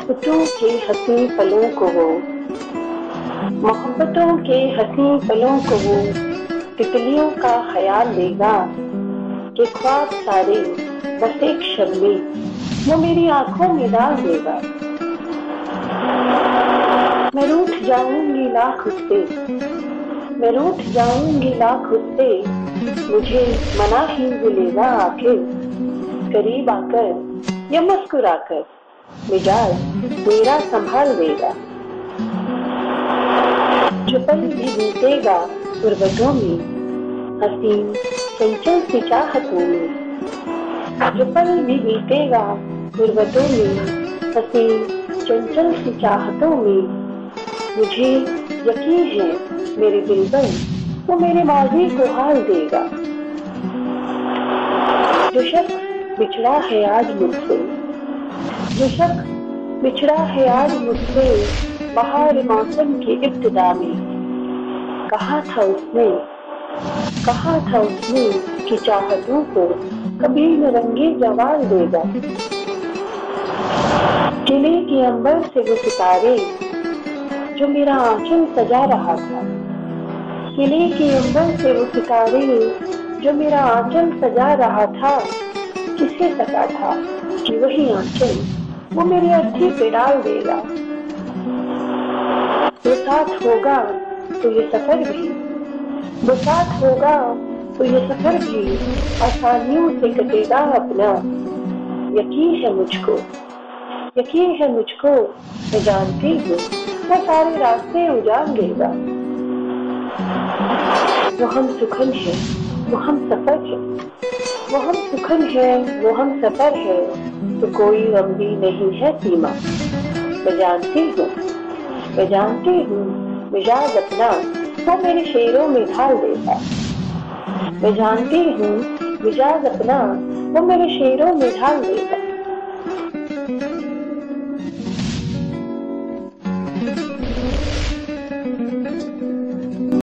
मोहब्बतों के हंसी पलों को वो, मोहब्बतों के हंसी पलों को वो तितलियों का ख्याल देगा कि ख्वाब सारे बस एक शब में वो मेरी आंखों में डाल देगा। मैं रूठ जाऊंगी लाख उससे, मैं रूठ जाऊंगी लाख उससे, मुझे मना ही मिलेगा आखिर करीब आकर या मुस्कुराकर मिजाज मेरा संभाल देगा। जो पल भी बीतेगा गुर्बतों में हसीन चंचल सी चाहतों में, जो पल भी बीतेगा गुर्बतों में हसीन चंचल सी चाहतों में, मुझे यकीन है मेरे दिल पर वो मेरे माजी को हाल देगा। जो शख्स बिछड़ा है आज मुझसे, जो शख्स बिछड़ा है आज मुझसे बहार मौसम की इब्तिदा में, कहा था उसने कि चाहतों को कभी न रंगे जवाल देगा। किले के अंबर से वो सितारे जो मेरा आंचल सजा रहा था, किले के अंबर से वो सितारे जो मेरा आंचल सजा रहा था, किसे पता था कि वही आंचल वो मेरी अर्थी पे डाल देगा। वो साथ होगा तो ये सफर भी, वो साथ होगा तो ये सफर भी आसानियों से कटेगा अपना। यकीन है मुझको, यकीन है मुझको, मैं जानती हूँ वो सारे रास्ते उजाड़ देगा। वो हम सुखन है, वो हम सफर है, वो हम सुखन है, वो हम सफर है, तो कोई गम भी नहीं है सीमा। मैं जानती हूँ मिजाज अपना वो मेरे शेरों में ढाल देगा। मैं जानती हूँ मिजाज अपना वो मेरे शेरों में ढाल देगा।